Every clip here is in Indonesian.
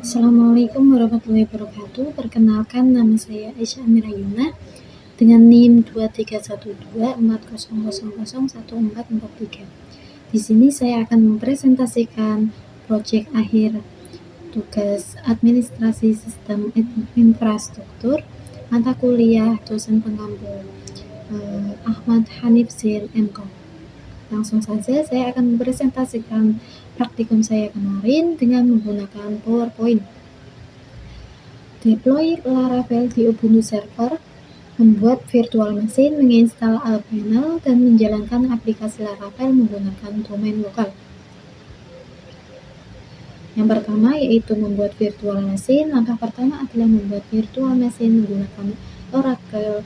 Assalamualaikum warahmatullahi wabarakatuh. Perkenalkan, nama saya Aisyah Amirayuna dengan NIM 231240001443. Di sini saya akan mempresentasikan proyek akhir tugas administrasi sistem infrastruktur mata kuliah dosen pengampu Ahmad Hanif Zin MKom. Langsung saja saya akan mempresentasikan praktikum saya kemarin dengan menggunakan PowerPoint. Deploy Laravel di Ubuntu Server, membuat virtual machine, menginstal Alpanel, dan menjalankan aplikasi Laravel menggunakan domain lokal. Yang pertama yaitu membuat virtual machine. Langkah pertama adalah membuat virtual machine menggunakan Oracle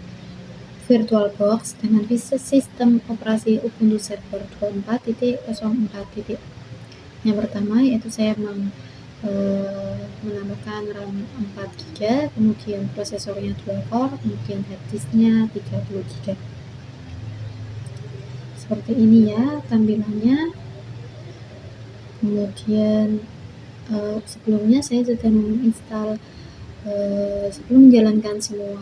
VirtualBox dengan sistem operasi Ubuntu Server 24.04. Yang pertama yaitu saya menambahkan RAM 4 GB, kemudian prosesornya 2 core, kemudian harddisknya 30 GB. Seperti ini ya tampilannya. Kemudian sebelumnya saya sudah menginstal, sebelum menjalankan semua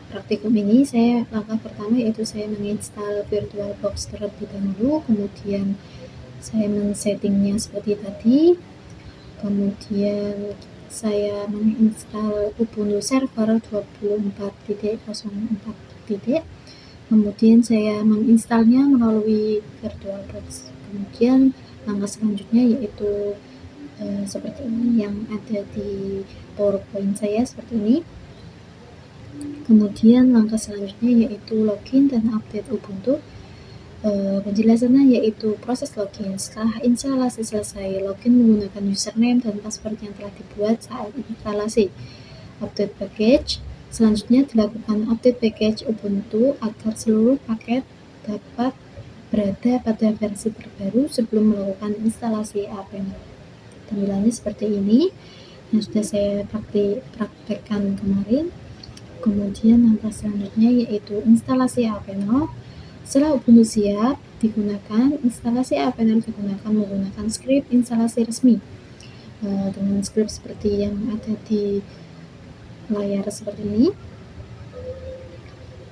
praktikum ini, langkah pertama yaitu saya menginstal VirtualBox terlebih dahulu, kemudian saya men-settingnya seperti tadi. Kemudian saya menginstal Ubuntu Server 24.04. Kemudian saya menginstalnya melalui VirtualBox. Kemudian langkah selanjutnya yaitu seperti ini yang ada di PowerPoint saya, seperti ini. Kemudian langkah selanjutnya yaitu login dan update Ubuntu. Penjelasannya yaitu proses login. Setelah instalasi selesai, login menggunakan username dan password yang telah dibuat saat instalasi. Update package. Selanjutnya dilakukan update package Ubuntu agar seluruh paket dapat berada pada versi terbaru sebelum melakukan instalasi Alpanel. Tampilannya seperti ini yang sudah saya praktekkan kemarin. Kemudian langkah selanjutnya yaitu instalasi Alpanel. Setelah Ubuntu siap digunakan, instalasi Alpanel digunakan menggunakan script instalasi resmi dengan script seperti yang ada di layar seperti ini.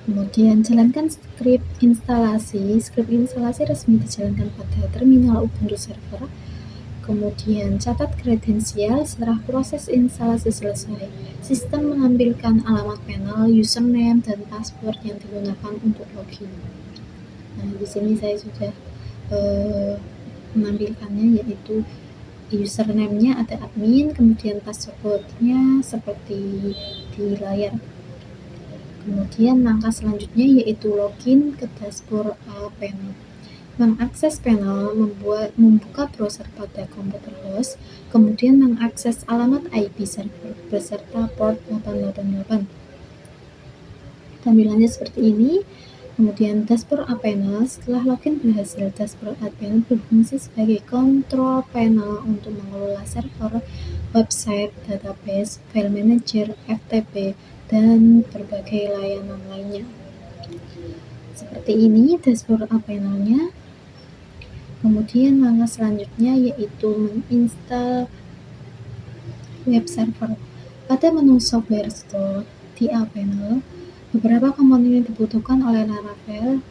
Kemudian jalankan script instalasi. Script instalasi resmi dijalankan pada terminal Ubuntu Server. Kemudian catat kredensial. Setelah proses instalasi selesai, sistem menampilkan alamat panel, username, dan password yang digunakan untuk login. Nah, di sini saya sudah menampilkannya, yaitu username-nya ada admin, kemudian password-nya seperti di layar. Kemudian langkah selanjutnya yaitu login ke dashboard Alpanel. Mengakses panel, membuka browser pada komputer host, kemudian mengakses alamat IP server beserta port 888. Tampilannya seperti ini. Kemudian dashboard Alpanel. Setelah login berhasil, dashboard Alpanel berfungsi sebagai control panel untuk mengelola server, website, database, file manager, FTP, dan berbagai layanan lainnya. Seperti ini dashboard Alpanelnya. Kemudian langkah selanjutnya yaitu menginstal web server. Pada menu software store di Alpanel, beberapa komponen yang dibutuhkan oleh Laravel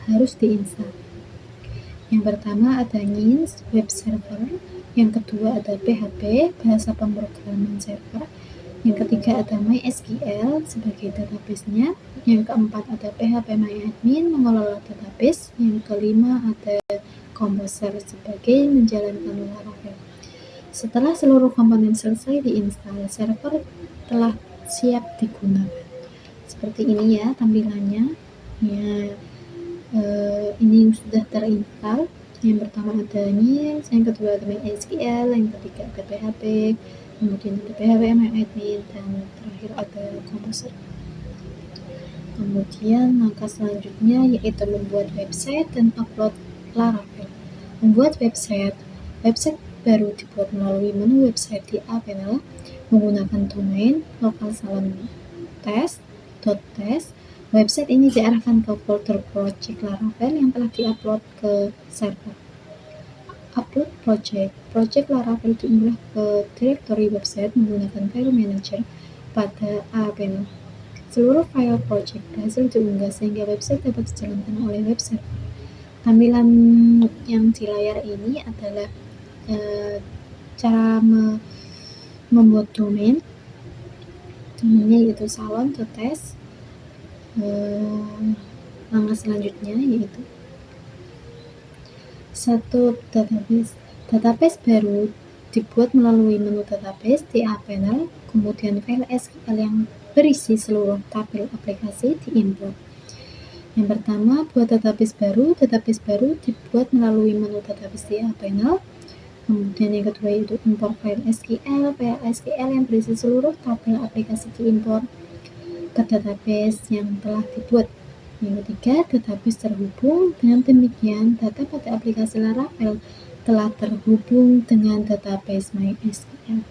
harus diinstal. Yang pertama ada NINS web server, yang kedua ada PHP bahasa pemrograman server, yang ketiga ada MySQL sebagai database-nya, yang keempat ada PHP MyAdmin mengelola database, yang kelima ada Composer sebagai menjalankan Laravel. Setelah seluruh komponen selesai diinstal, server telah siap digunakan. Seperti ini ya tampilannya. Ya, ini sudah terinstal. Yang pertama ada NINS, yang kedua ada MySQL, yang ketiga ada PHP, kemudian ada PHP MyAdmin, dan terakhir ada Composer. Kemudian langkah selanjutnya yaitu membuat website dan upload Laravel. Membuat website baru dibuat melalui menu website di Alpanel menggunakan domain localsalon-test.test. Website ini diarahkan ke folder project Laravel yang telah diupload ke server. Upload project. Project Laravel diunggah ke directory website menggunakan file manager pada A-panel. Seluruh file project berhasil diunggah sehingga website dapat dijalankan oleh web server. Tampilan yang di layar ini adalah cara membuat domain. Domainnya yaitu salon.tes. Langkah selanjutnya yaitu satu database. Database baru dibuat melalui menu database di A-panel, kemudian file SQL yang berisi seluruh tabel aplikasi diimport. Yang pertama, buat database baru. Database baru dibuat melalui menu database di A-panel. Kemudian yang kedua yaitu import file SQL. File SQL yang berisi seluruh tabel aplikasi diimport ke database yang telah dibuat. Yang ketiga, database terhubung. Dengan demikian, data pada aplikasi Laravel telah terhubung dengan database MySQL.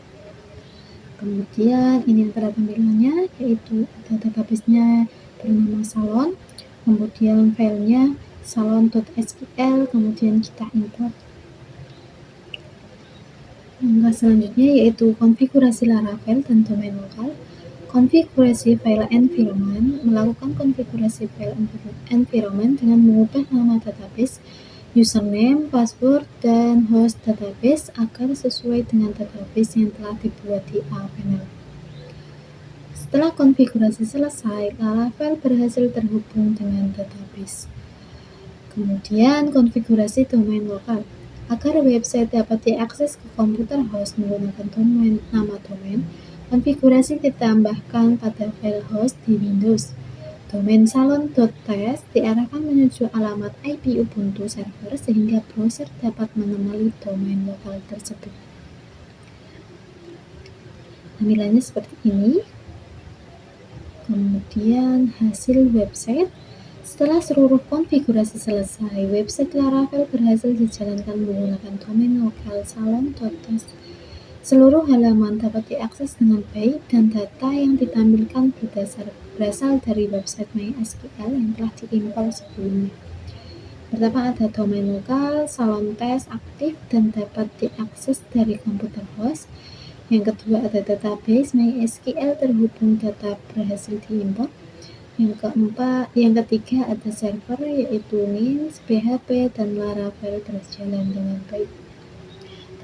Kemudian ini antara tampilannya, yaitu ada database-nya bernama Salon, kemudian filenya salon.sql, kemudian kita import. Langkah selanjutnya yaitu konfigurasi Laravel dan domain lokal. Konfigurasi file environment. Melakukan konfigurasi file environment dengan mengubah nama database, username, password, dan host database agar sesuai dengan database yang telah dibuat di A-panel. Setelah konfigurasi selesai, Laravel berhasil terhubung dengan database. Kemudian konfigurasi domain lokal. Agar website dapat diakses ke komputer host menggunakan nama domain, konfigurasi ditambahkan pada file host di Windows. Domain salon.tes diarahkan menuju alamat IP Ubuntu server sehingga browser dapat menemui domain lokal tersebut. Tampilannya seperti ini. Kemudian hasil website. Setelah seluruh konfigurasi selesai, website Laravel berhasil dijalankan menggunakan domain lokal salon.tes. Seluruh halaman dapat diakses dengan baik dan data yang ditampilkan berasal dari website MySQL yang telah diimpor sebelumnya. Pertama ada domain lokal, salon.tes aktif dan dapat diakses dari komputer host. Yang kedua ada database MySQL terhubung, data berhasil diimpor. Yang ketiga ada server yaitu NIMS, PHP, dan Laravel berjalan dengan baik.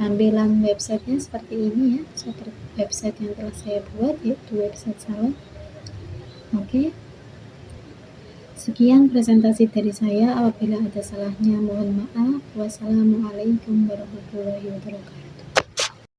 Tampilan websitenya seperti ini ya, seperti website yang telah saya buat yaitu website salon. Oke. Sekian presentasi dari saya, apabila ada salahnya mohon maaf. Wassalamualaikum warahmatullahi wabarakatuh.